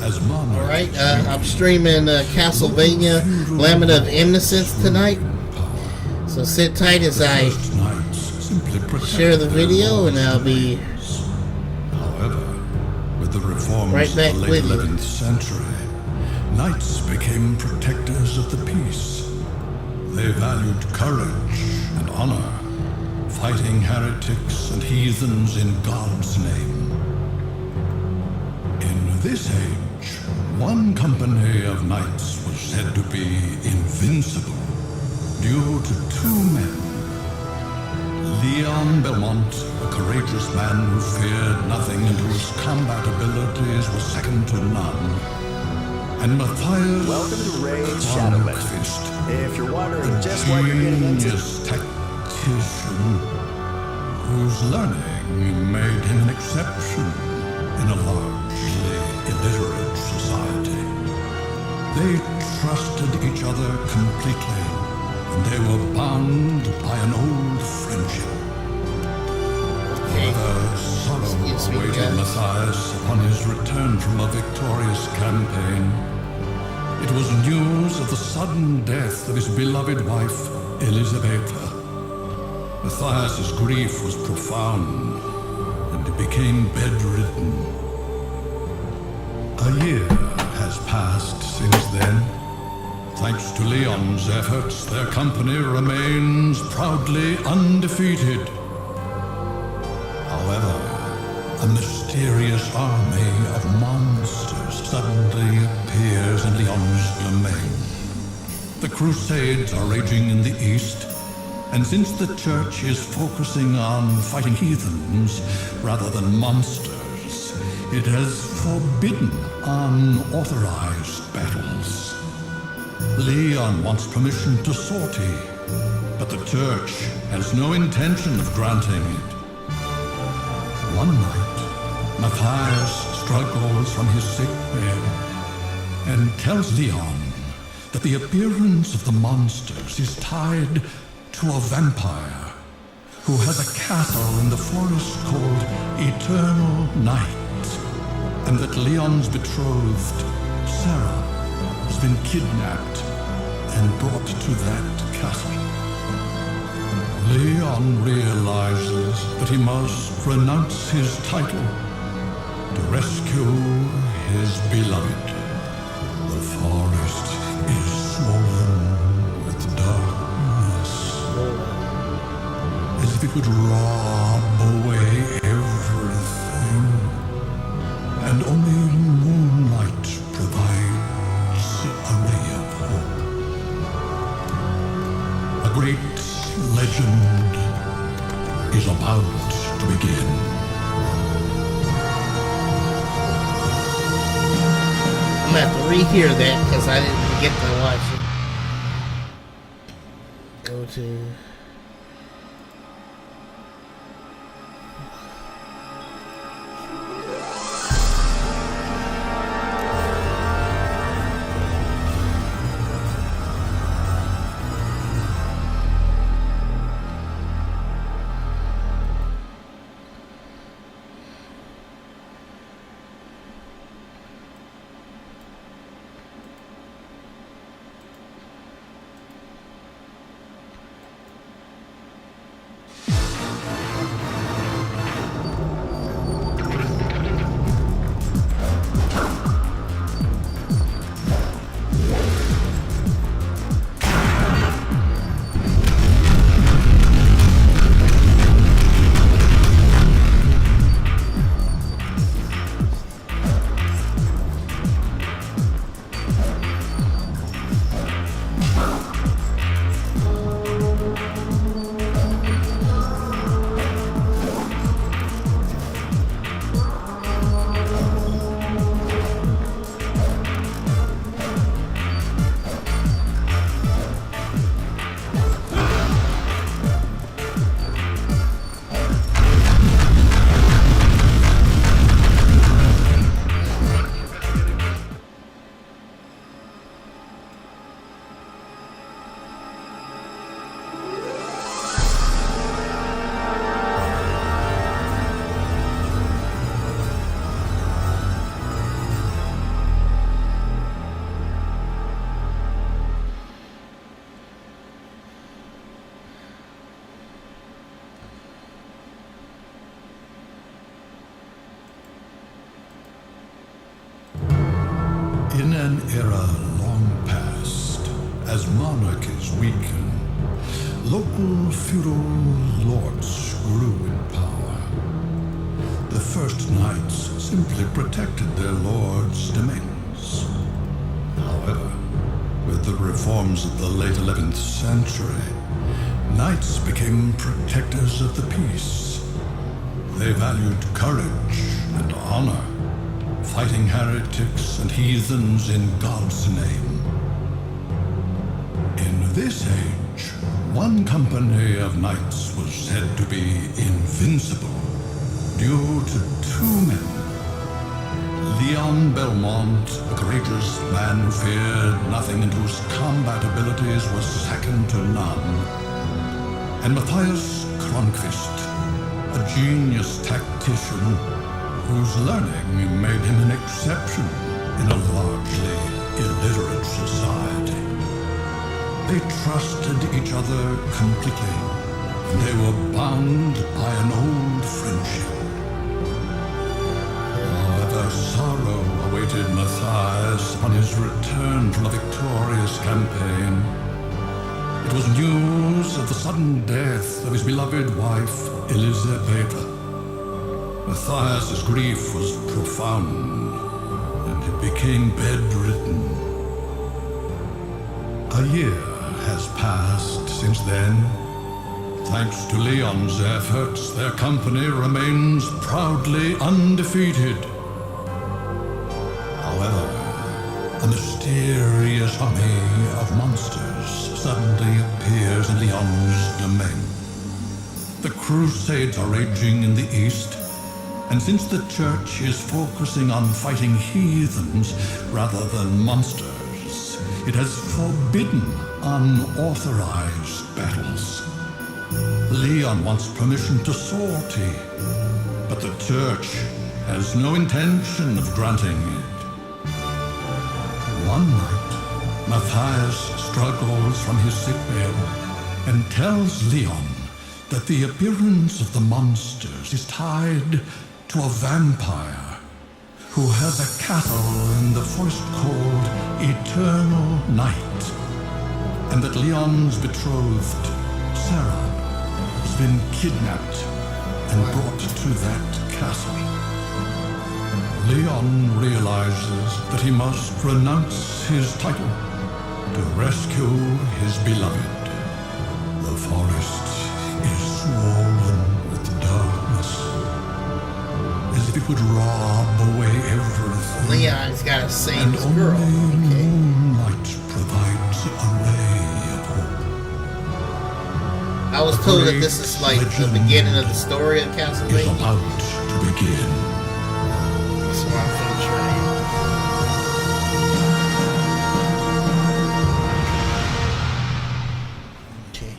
as monarch. Alright, I'm streaming Castlevania Lament of Innocence tonight. So sit tight as I share the video, and I'll be However, with the reforms right back of the with late you. 11th century, knights became protectors of the peace. They valued courage and honor, fighting heretics and heathens in God's name. In this age, one company of knights was said to be invincible due to two men. Leon Belmont, a courageous man who feared nothing and whose combat abilities were second to none. And Matthias Welcome to Raid Shadow Legends. If you're wondering just what you're getting into, genius tactician whose learning made him an exception in a largely illiterate society. They trusted each other completely, and they were bound by an old friendship. However, sorrow awaited Matthias upon his return from a victorious campaign. It was news of the sudden death of his beloved wife, Elisabetta. Matthias's grief was profound, and he became bedridden. A year has passed since then. Thanks to Leon's efforts, their company remains proudly undefeated. However, a mysterious army of monsters suddenly appears in Leon's domain. The Crusades are raging in the east, and since the Church is focusing on fighting heathens rather than monsters, it has forbidden unauthorized battles. Leon wants permission to sortie, but the Church has no intention of granting it. One night, Matthias struggles from his sick bed and tells Leon that the appearance of the monsters is tied to a vampire who has a castle in the forest called Eternal Night, and that Leon's betrothed, Sarah, has been kidnapped and brought to that castle. Leon realizes that he must renounce his title to rescue his beloved. The forest is swollen with darkness, as if it would rob away everything, and only moonlight provides a ray of hope. A great legend is about to begin. I'm gonna have to rehear that because I didn't get to watch it. Go to an era long past, as monarchies weakened, local feudal lords grew in power. The first knights simply protected their lords' domains. However, with the reforms of the late 11th century, knights became protectors of the peace. They valued courage and honor, fighting heretics and heathens in God's name. In this age, one company of knights was said to be invincible due to two men. Leon Belmont, a courageous man who feared nothing and whose combat abilities were second to none. And Matthias Kronqvist, a genius tactician whose learning made him an exception in a largely illiterate society. They trusted each other completely, and they were bound by an old friendship. However, sorrow awaited Matthias on his return from a victorious campaign. It was news of the sudden death of his beloved wife, Elisabetta. Matthias's grief was profound, and he became bedridden. A year has passed since then. Thanks to Leon's efforts, their company remains proudly undefeated. However, a mysterious army of monsters suddenly appears in Leon's domain. The Crusades are raging in the east, and since the Church is focusing on fighting heathens rather than monsters, it has forbidden unauthorized battles. Leon wants permission to sortie, but the Church has no intention of granting it. One night, Matthias struggles from his sickbed and tells Leon that the appearance of the monsters is tied to a vampire who has a castle in the forest called Eternal Night, and that Leon's betrothed, Sarah, has been kidnapped and brought to that castle. Leon realizes that he must renounce his title to rescue his beloved. The forest is swollen with darkness, as if it would rob away everything. Leon's got to save And his only girl. Okay. moonlight provides a ray of hope. I was told that this is like the beginning of the story of Is Castlevania. about to begin. That's what I'm featuring. Okay.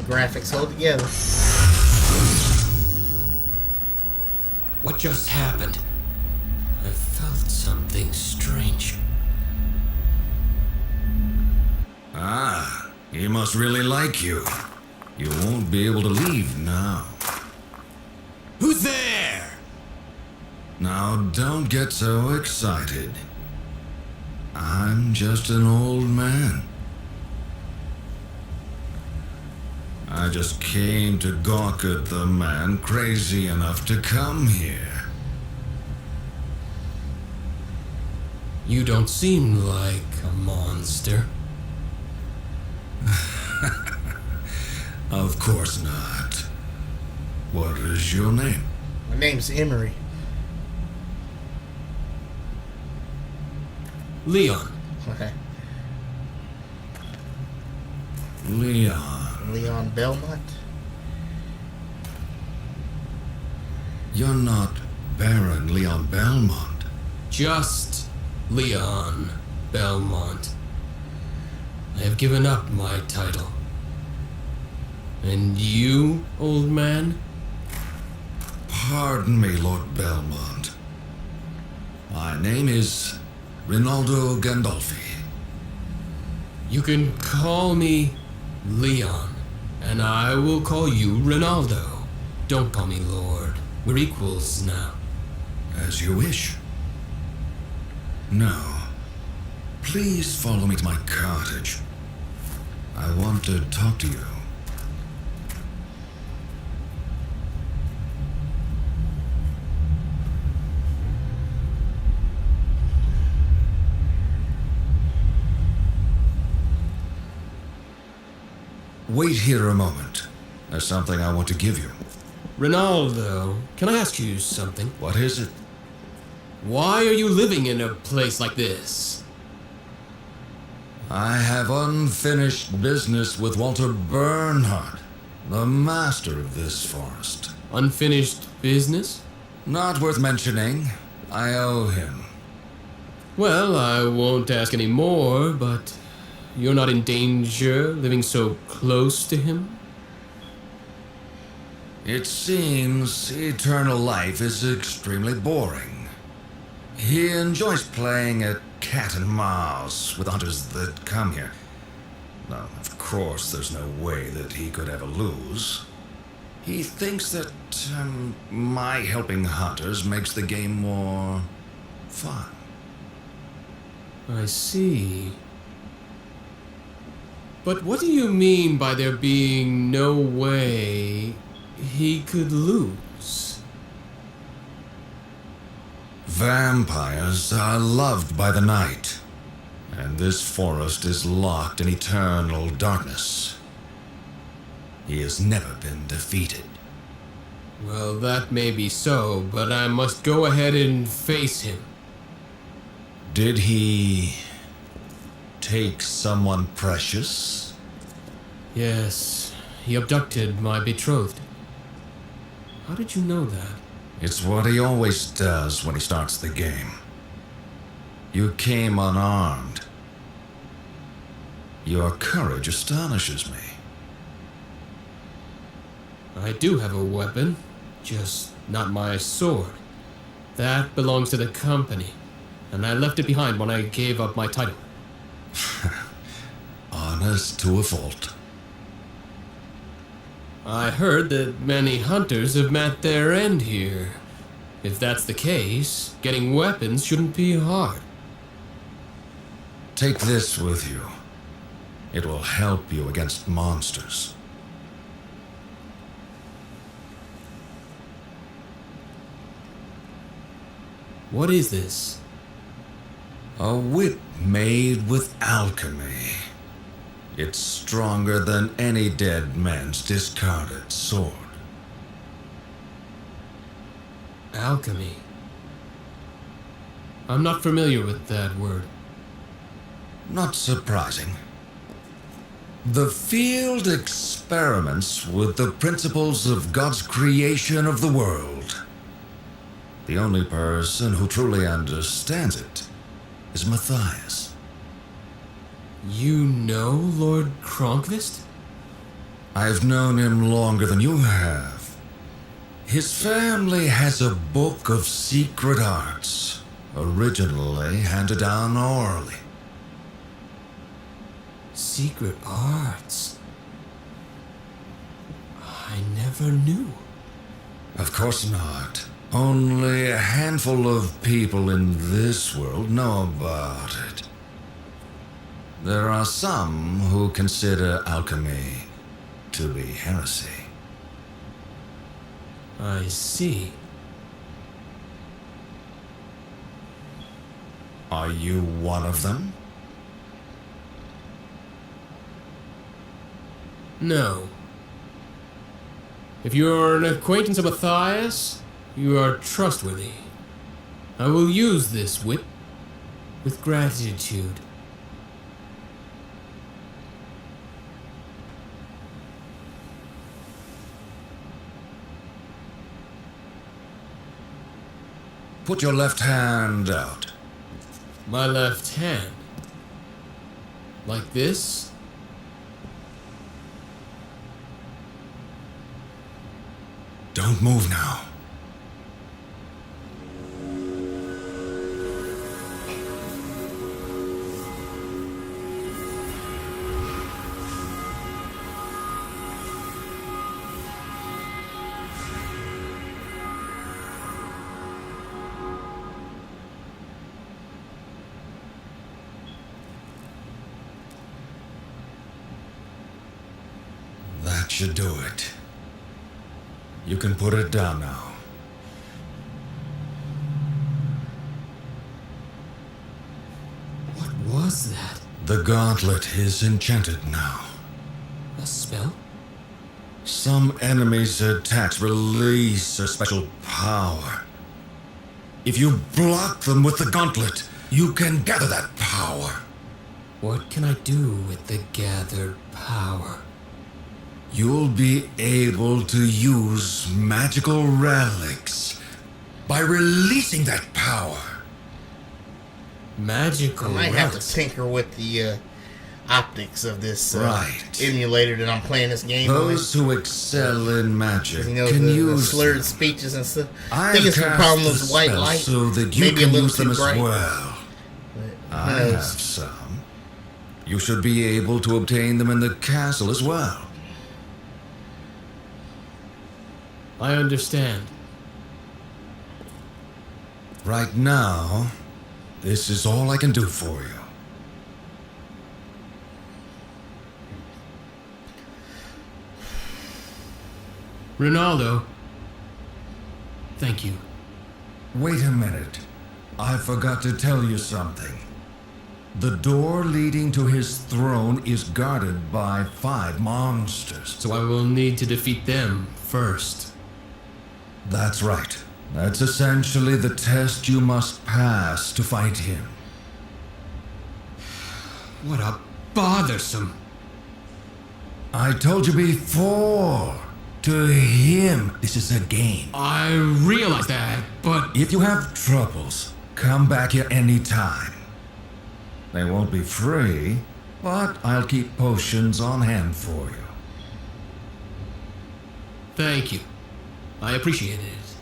graphics hold together. What just happened? I felt something strange. Ah, he must really like you. You won't be able to leave now. Who's there? Now, don't get so excited. I'm just an old man. I just came to gawk at the man crazy enough to come here. You don't seem like a monster. Of course not. What is your name? My name's Emery. Leon. Okay. Leon. Leon Belmont. You're not Baron Leon Belmont. Just Leon Belmont. I have given up my title. And you, old man? Pardon me, Lord Belmont. My name is Rinaldo Gandolfi. You can call me Leon, and I will call you Rinaldo. Don't call me Lord. We're equals now. As you wish. Now, please follow me to my cottage. I want to talk to you. Wait here a moment. There's something I want to give you. Rinaldo, can I ask you something? What is it? Why are you living in a place like this? I have unfinished business with Walter Bernhardt, the master of this forest. Unfinished business? Not worth mentioning. I owe him. Well, I won't ask any more, but you're not in danger living so close to him? It seems eternal life is extremely boring. He enjoys playing at cat and mouse with hunters that come here. Now, of course, there's no way that he could ever lose. He thinks that my helping hunters makes the game more fun. I see. But what do you mean by there being no way he could lose? Vampires are loved by the night, and this forest is locked in eternal darkness. He has never been defeated. Well, that may be so, but I must go ahead and face him. Did he take someone precious? Yes, he abducted my betrothed. How did you know that? It's what he always does when he starts the game. You came unarmed. Your courage astonishes me. I do have a weapon, just not my sword. That belongs to the company, and I left it behind when I gave up my title. Honest to a fault. I heard that many hunters have met their end here. If that's the case, getting weapons shouldn't be hard. Take this with you. It will help you against monsters. What is this? A whip made with alchemy. It's stronger than any dead man's discarded sword. Alchemy. I'm not familiar with that word. Not surprising. The field experiments with the principles of God's creation of the world. The only person who truly understands it is Matthias. You know Lord Kronkvist? I've known him longer than you have. His family has a book of secret arts, originally handed down orally. Secret arts? I never knew. Of course not. Only a handful of people in this world know about it. There are some who consider alchemy to be heresy. I see. Are you one of them? No. If you are an acquaintance of Matthias, you are trustworthy. I will use this whip with gratitude. Put your left hand out. My left hand. Like this? Don't move now. That should do it. You can put it down now. What was that? The gauntlet is enchanted now. A spell? Some enemies' attacks release a special power. If you block them with the gauntlet, you can gather that power. What can I do with the gathered power? You'll be able to use magical relics by releasing that power. Magical I might have to relics? tinker with the optics of this Right. emulator that I'm playing this game on. Those who excel in magic You know, can the use slurred them. speeches and stuff. I I've think it's the cast problem the with white spell light. so that you Maybe a can little use them too as bright. well. But I who knows? have some. You should be able to obtain them in the castle as well. I understand. Right now, this is all I can do for you. Ronaldo. Thank you. Wait a minute. I forgot to tell you something. The door leading to his throne is guarded by 5 monsters. So I will need to defeat them first. That's right. That's essentially the test you must pass to fight him. What a bothersome. I told you before. To him, this is a game. I realize that, but If you have troubles, come back here anytime. They won't be free, but I'll keep potions on hand for you. thank you. I appreciate it.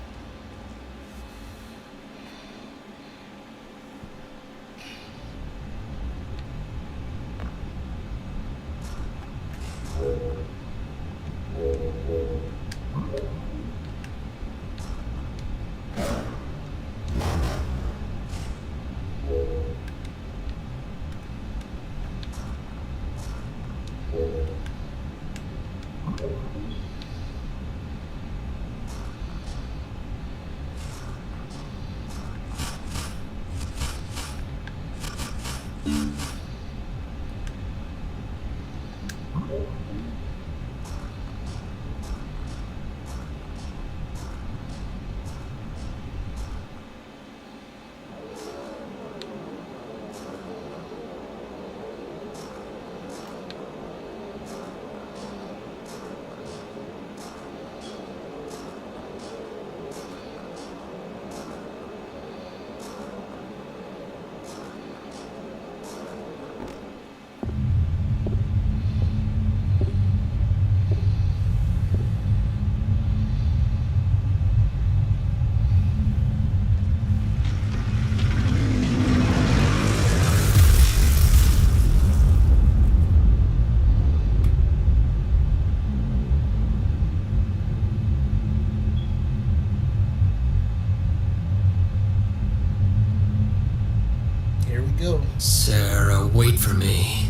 wait for me.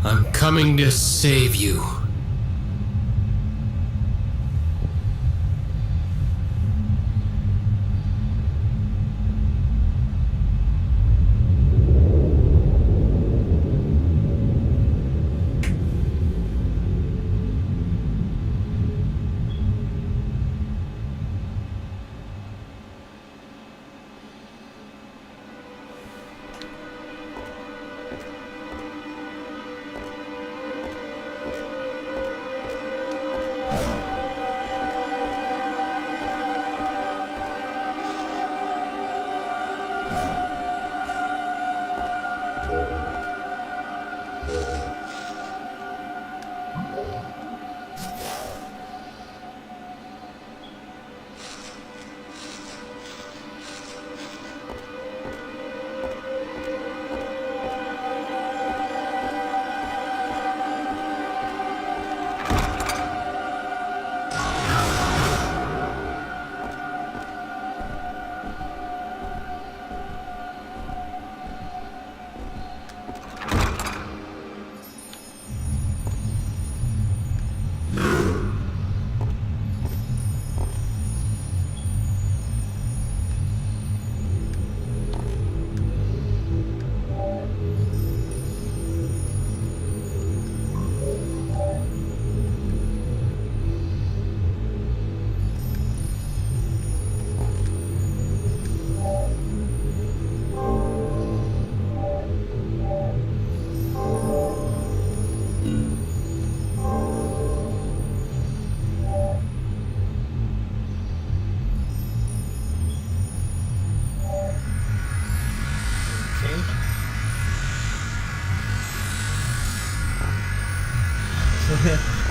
I'm coming to save you.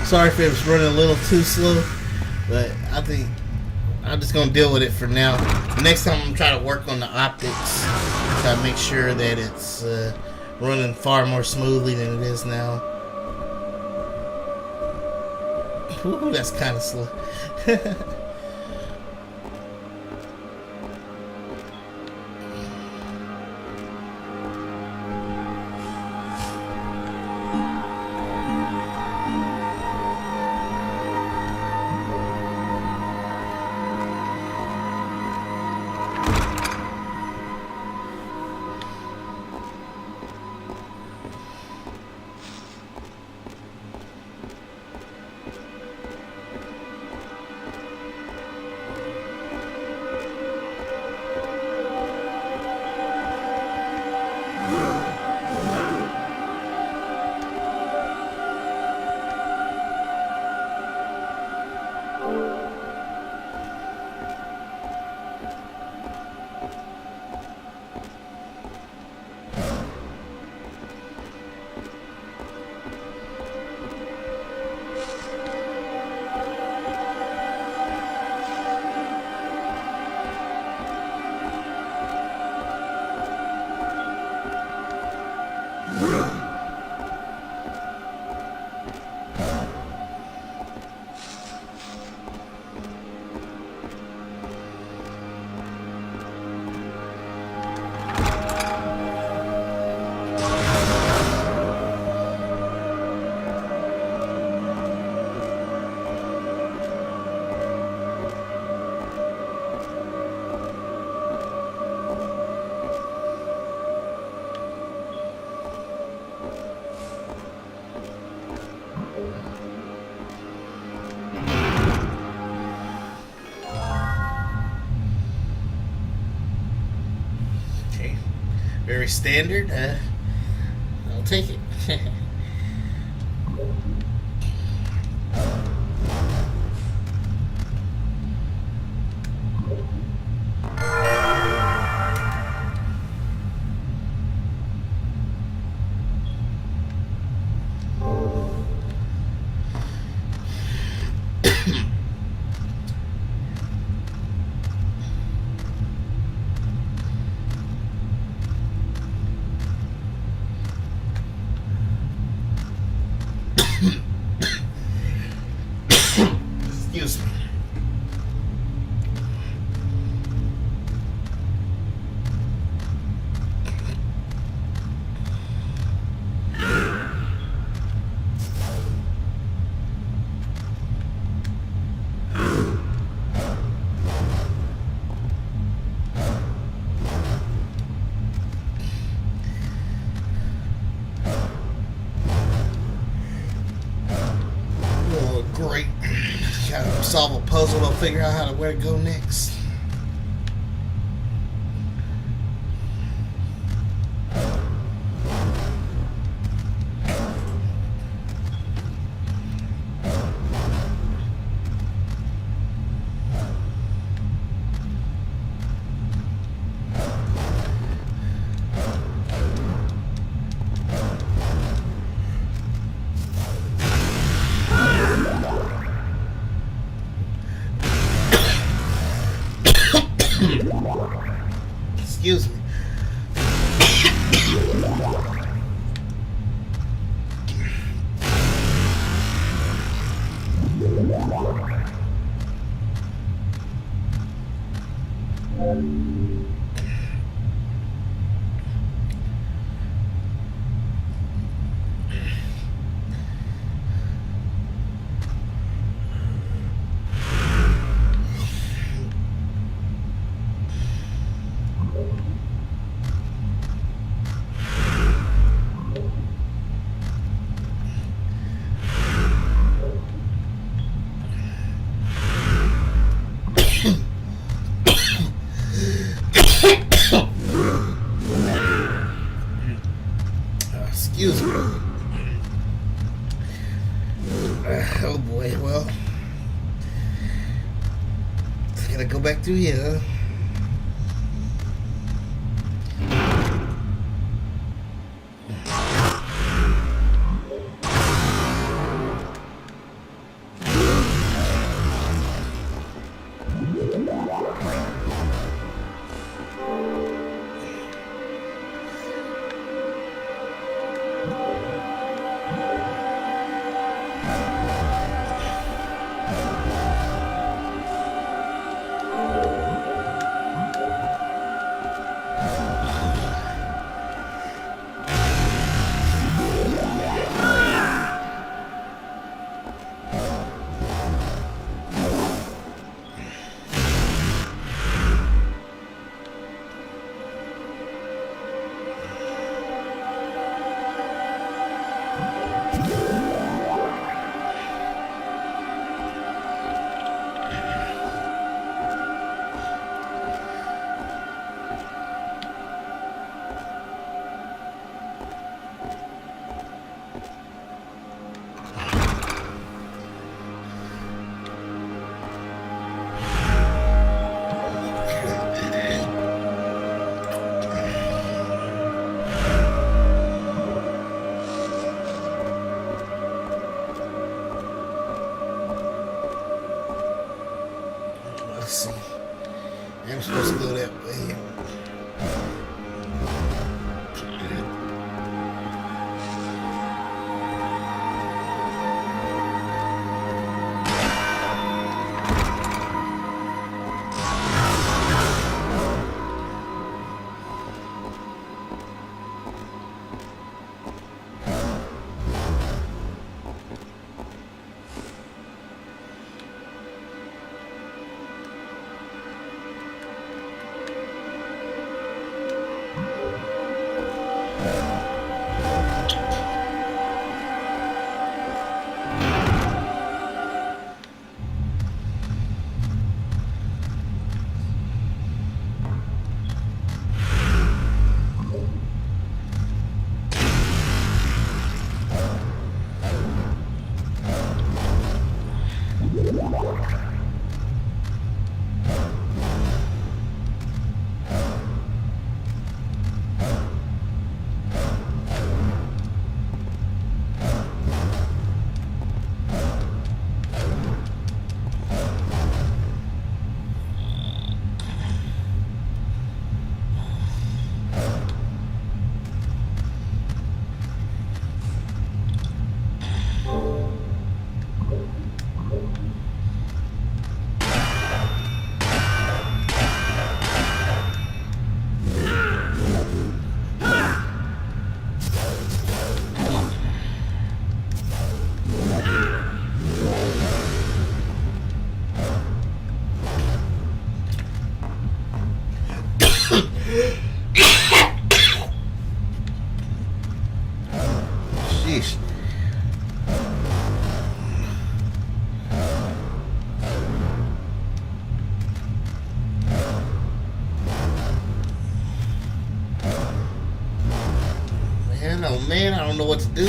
Sorry if it was running a little too slow, but I think I'm just gonna deal with it for now. Next time I'm trying to work on the optics, try to make sure that it's running far more smoothly than it is now. Ooh, that's kind of slow. Very standard. I'll take it. Excuse me. solve a puzzle, I'll figure out how to where to go next. Excuse me. Excuse me. Oh boy, well, I gotta go back through here. Let's see. I'm supposed to go that way. Sheesh. man. I don't know what to do.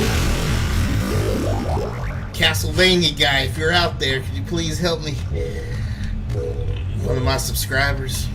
Castlevania guy, if you're out there, could you please help me? One of my subscribers.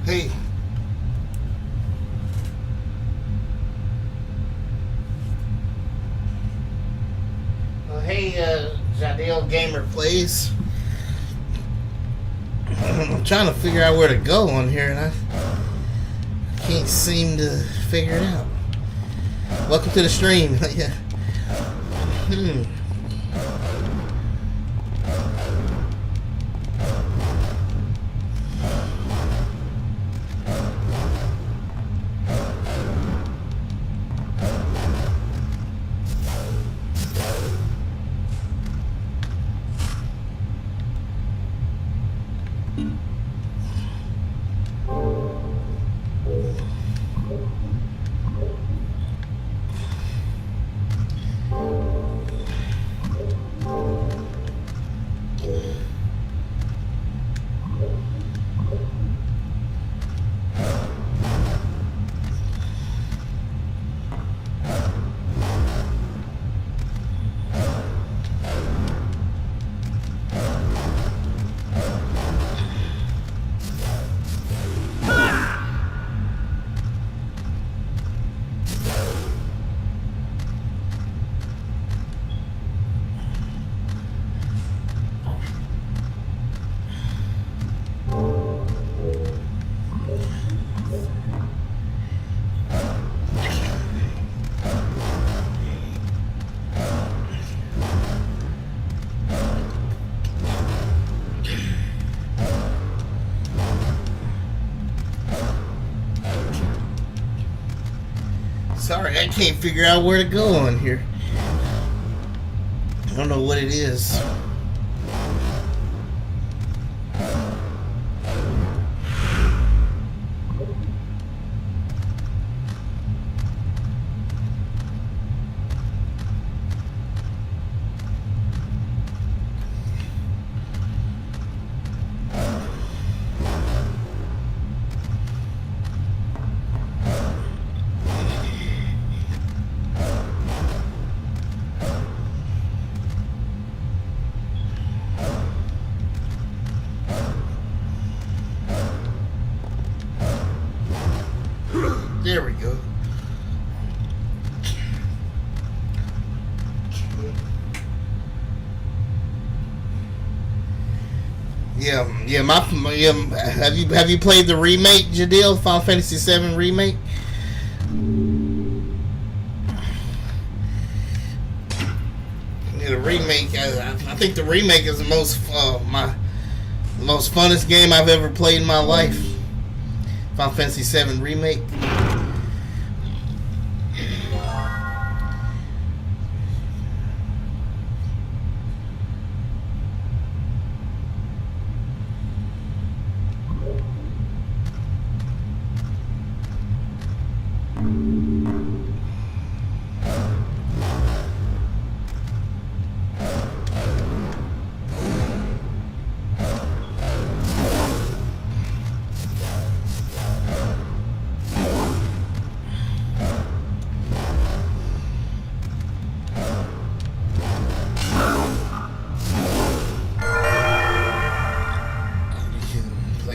Hey. Hey, Jadale Gamer Plays. I'm trying to figure out where to go on here, and I can't seem to figure it out. Welcome to the stream. Yeah. Sorry, I can't figure out where to go on here. I don't know what it is. There we go. Yeah. Have you played the remake, Jadil? Final Fantasy VII remake? Yeah, the remake. I think the remake is the most the most funnest game I've ever played in my life. Final Fantasy VII remake.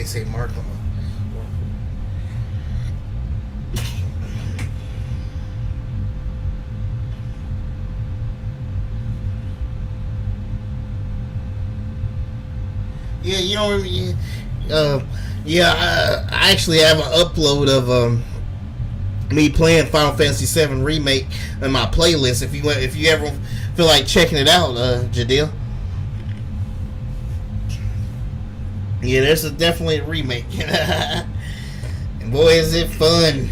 Say mark them. Yeah, you know, I actually have an upload of me playing Final Fantasy VII Remake in my playlist. If you ever feel like checking it out, Jadil. Yeah, there's definitely a remake. And boy, is it fun.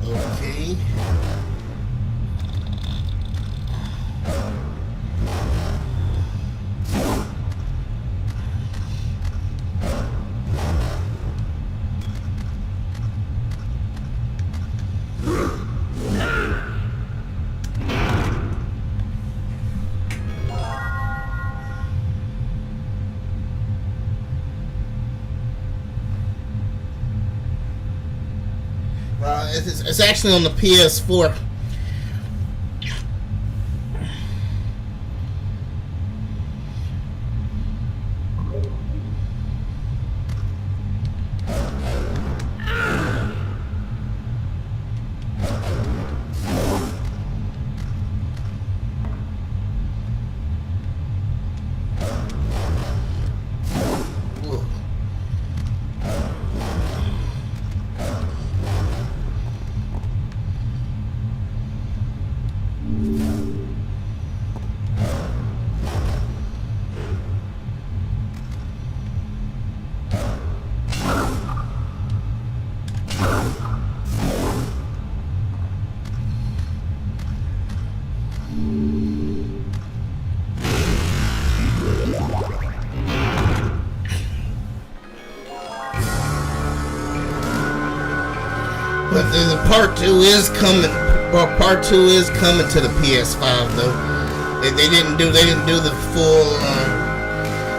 Okay. It's actually on the PS4. But the part 2 is coming. Well, part 2 is coming to the PS5 though. They didn't do the full.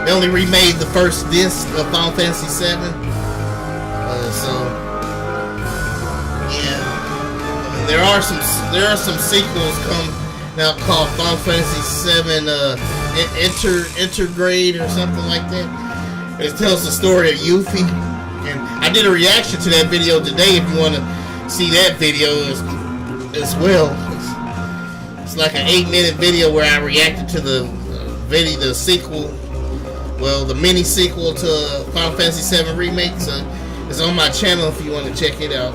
They only remade the first disc of Final Fantasy VII. So yeah, there are some sequels come now called Final Fantasy VII Intergrade or something like that. It tells the story of Yuffie, and I did a reaction to that video today. If you want to see that video as well, it's like an 8-minute video where I reacted to the sequel, well, the mini sequel to Final Fantasy VII Remake. So it's on my channel if you want to check it out.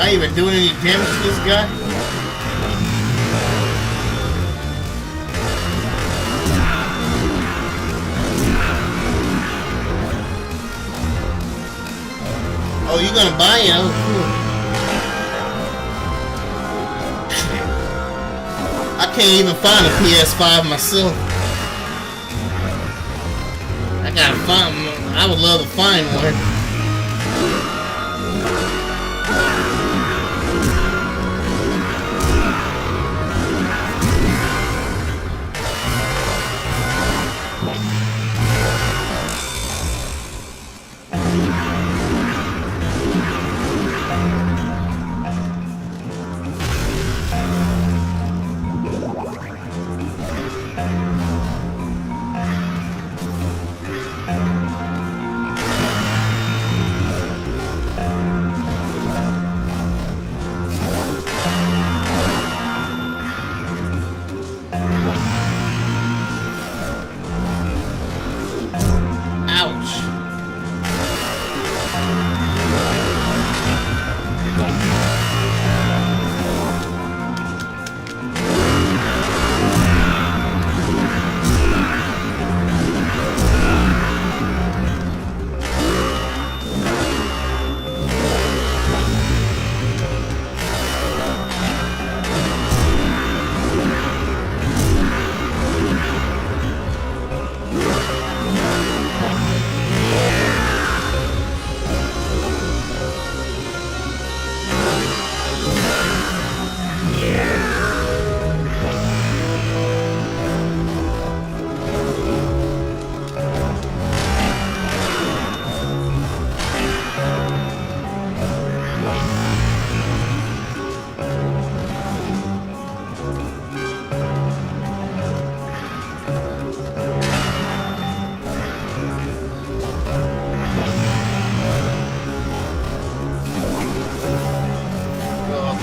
I even doing any damage to this guy? Oh, you gonna buy it? Oh, cool. I can't even find a PS5 myself. I gotta find. I would love to find one.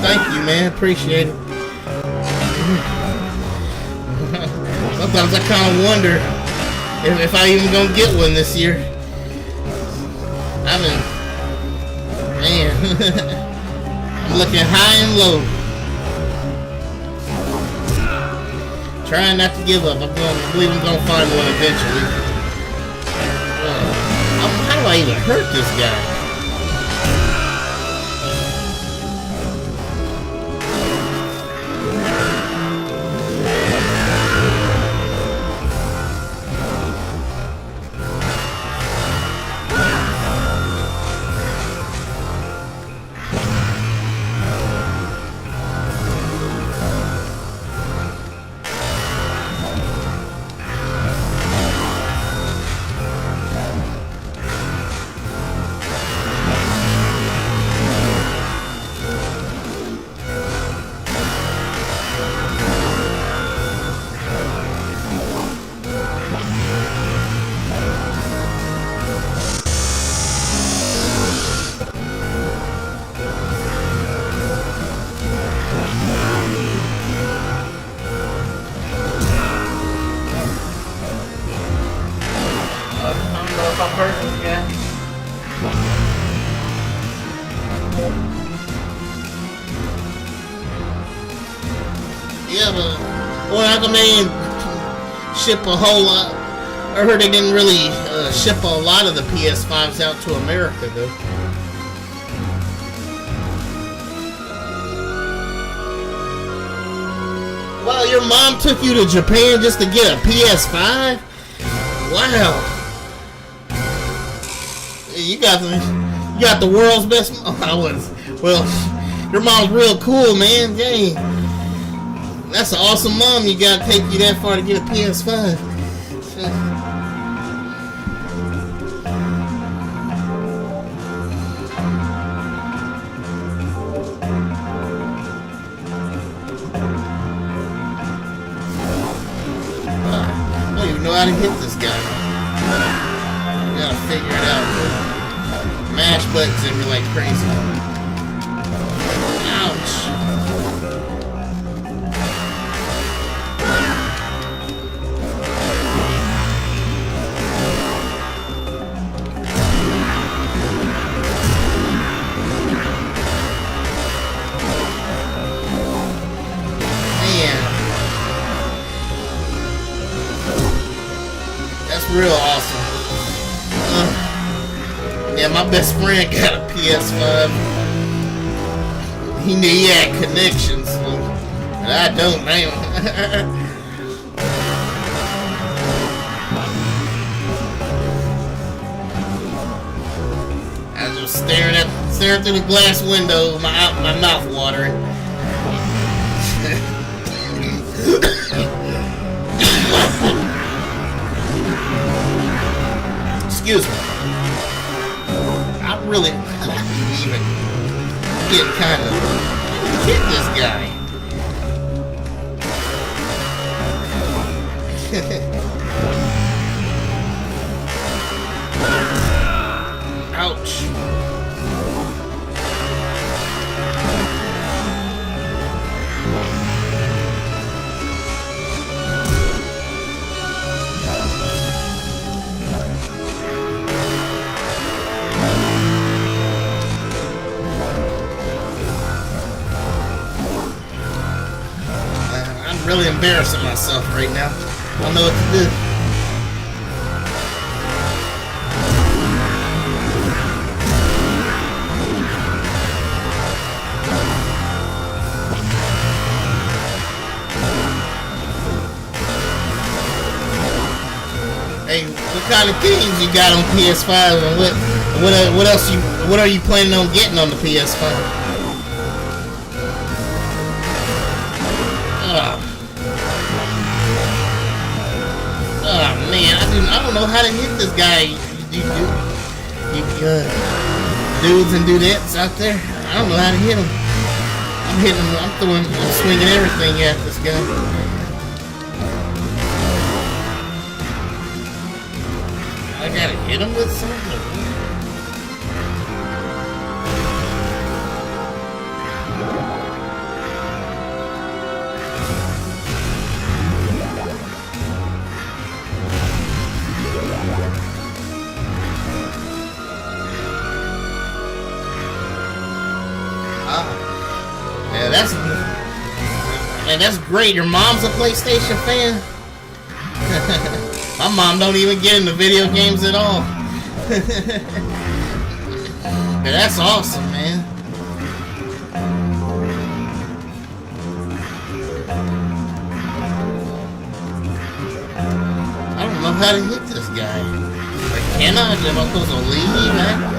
Thank you, man. Appreciate it. Sometimes I kind of wonder if I even gonna get one this year. Man, I'm looking high and low. Trying not to give up. I believe I'm gonna find one eventually. How do I even hurt this guy? Yeah, but how come they didn't ship a whole lot? I heard they didn't really ship a lot of the PS5s out to America, though. Well, your mom took you to Japan just to get a PS5? Wow. You got the world's best. Well, your mom's real cool, man. Dang. That's an awesome mom. You gotta take you that far to get a PS5. I don't even know how to hit this guy. You gotta figure it out. Mash buttons at me like crazy. Ouch. real awesome. Yeah, my best friend got a PS5. He knew he had connections, but I don't, man. I was just staring through the glass window, my mouth watering. Excuse me. I really even get kind of hit this guy. Ouch. I'm really embarrassing myself right now. I don't know what to do. Hey, what kind of games you got on PS5, and what else what are you planning on getting on the PS5? Oh man, I don't know how to hit this guy. Dudes and dudettes out there. I don't know how to hit him. I'm swinging everything at this guy. I gotta hit him with something. Yeah, that's great. Your mom's a PlayStation fan? My mom don't even get into video games at all. Yeah, that's awesome, man. I don't know how to hit this guy. Like, can I? Am I supposed to leave, man?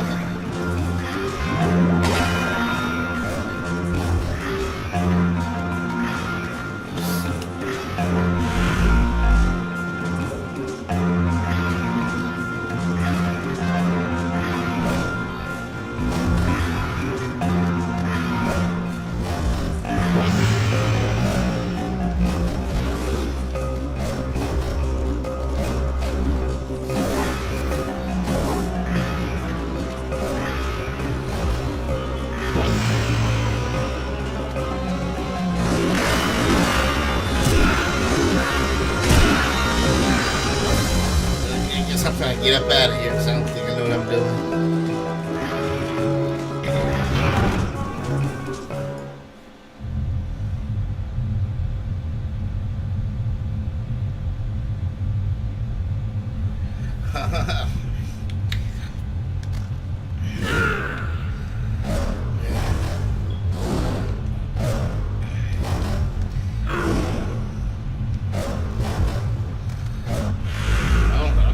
I'm trying to get up out of here because I don't think I know what I'm doing.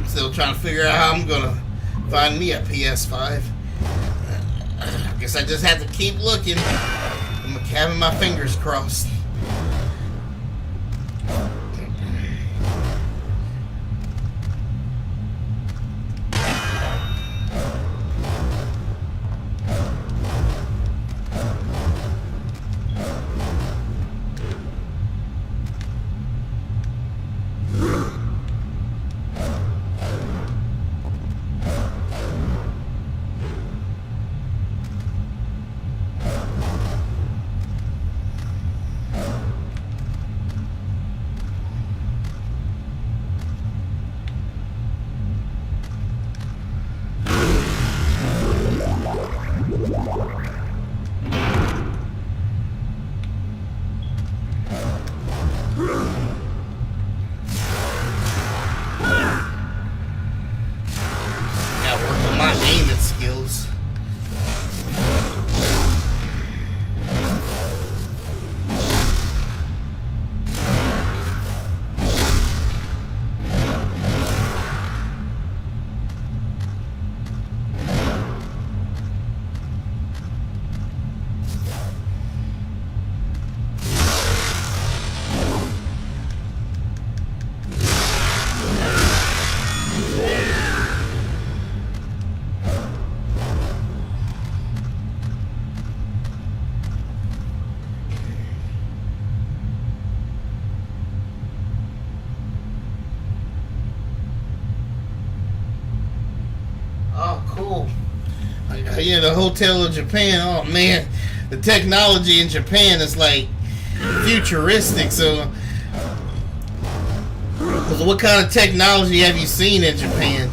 Still trying to figure out how I'm gonna find me a PS5. I guess I just have to keep looking. I'm having my fingers crossed. Yeah, the Hotel of Japan. Oh man, the technology in Japan is like futuristic. So, what kind of technology have you seen in Japan?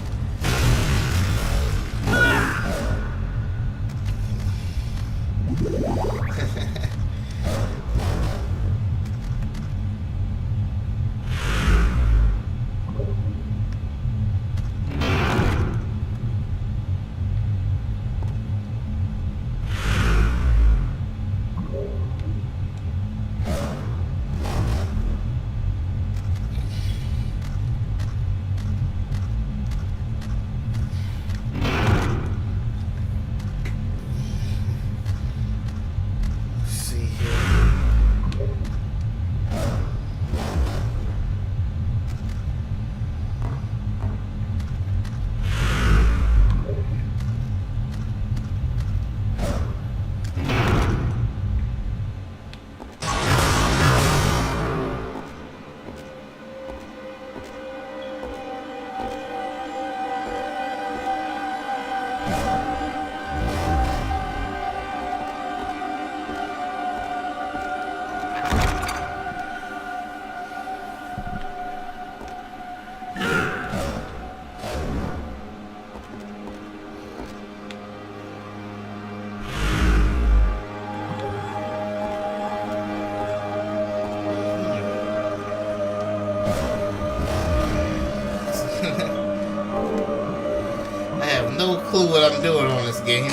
No clue what I'm doing on this game.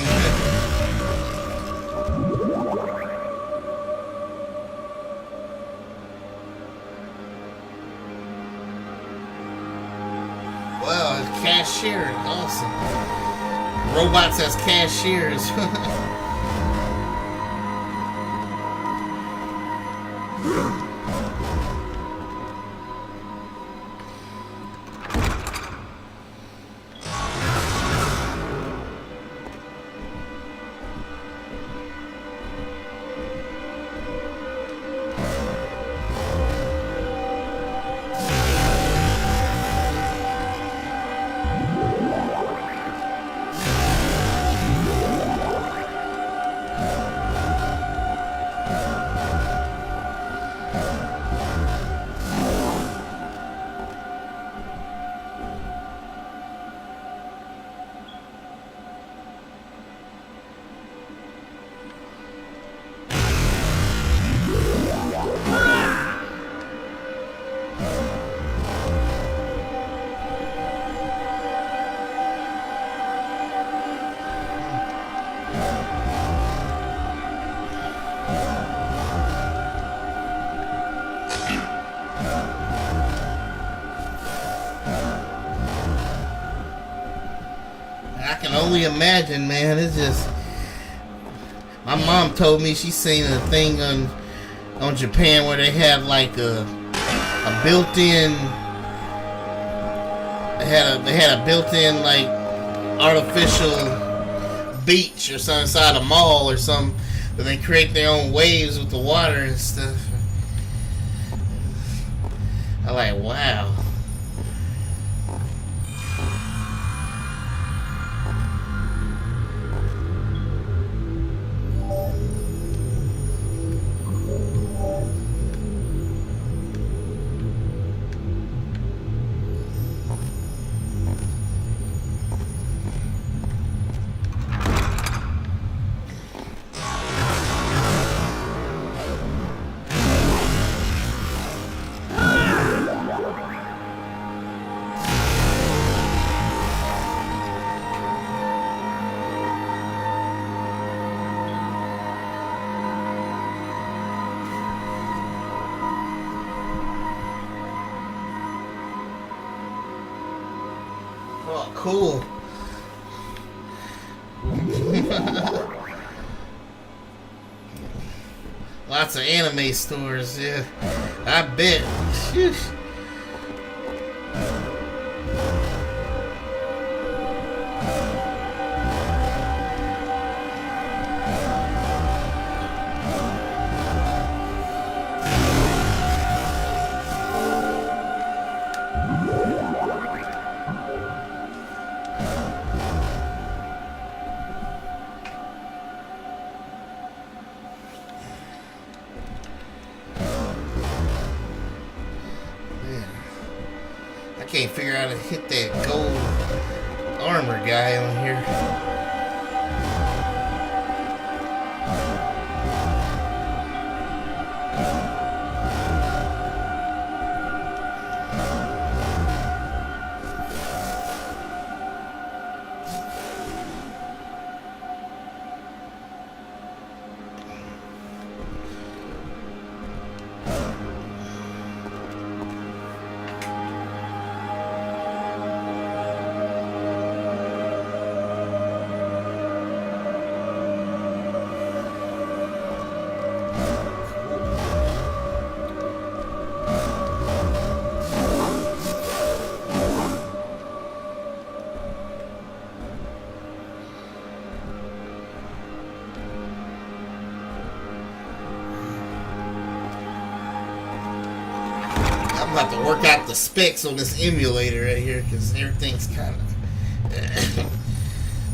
Wow, it's cashier. Awesome. Robots as cashiers. I can only imagine, man. It's just, my mom told me she seen a thing on Japan where they had like a built-in, they had a built-in like artificial beach or something inside a mall or something, but they create their own waves with the water and stuff. I'm like, wow. Oh, cool. Lots of anime stores, yeah. I bet. Sheesh. can't figure out how to hit that gold armor guy on here. I'm about to work out the specs on this emulator right here because everything's kind of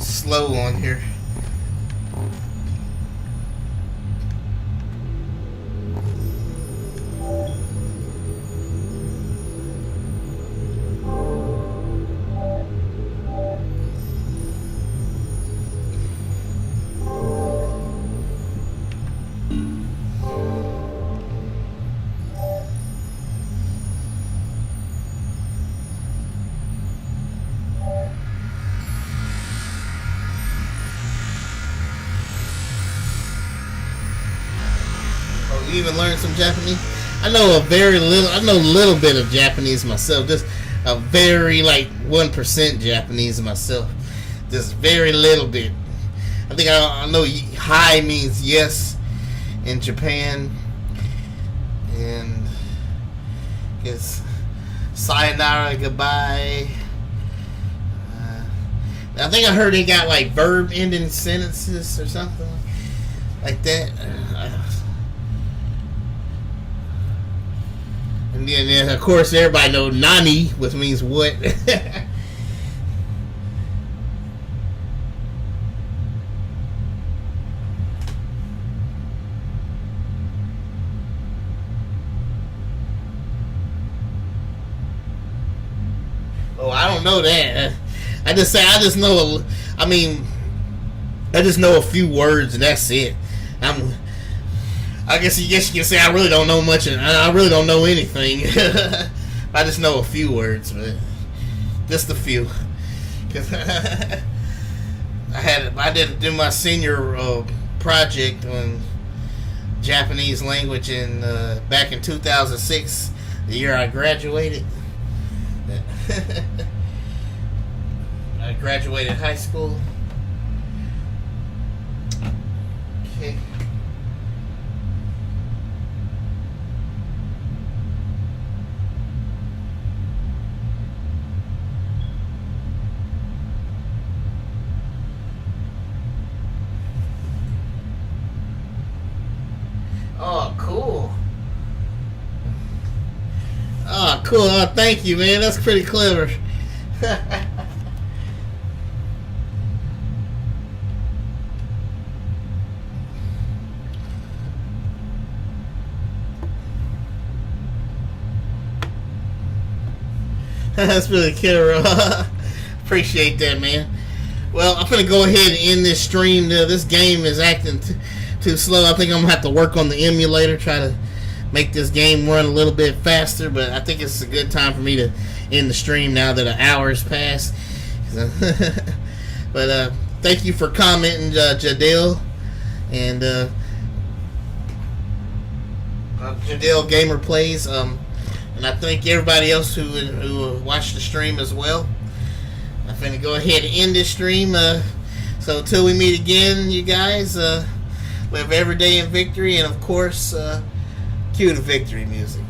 slow on here. You even learn some Japanese? I know a little bit of Japanese myself. Just a very 1% Japanese myself. Just very little bit. I think I know hi means yes in Japan, and it's sayonara, goodbye. I think I heard they got verb ending sentences or something like that. And then, of course, everybody knows nani, which means what. Oh, I don't know that. I just know a few words and that's it. I guess you can say I really don't know much, and I really don't know anything. I just know a few words, but just a few. Cause I did do my senior project on Japanese language back in 2006, the year I graduated. I graduated high school. Okay. Oh, cool. Oh, cool. Oh, thank you, man. That's pretty clever. That's really killer. Appreciate that, man. Well, I'm gonna go ahead and end this stream. This game is acting too slow. I think I'm gonna have to work on the emulator, try to make this game run a little bit faster. But I think it's a good time for me to end the stream now that an hour has passed. But thank you for commenting, Jadale, and Jadale Gamer Plays. And I thank everybody else who watched the stream as well. I'm going to go ahead and end this stream. So until we meet again, you guys, we have every day in victory. And, of course, cue the victory music.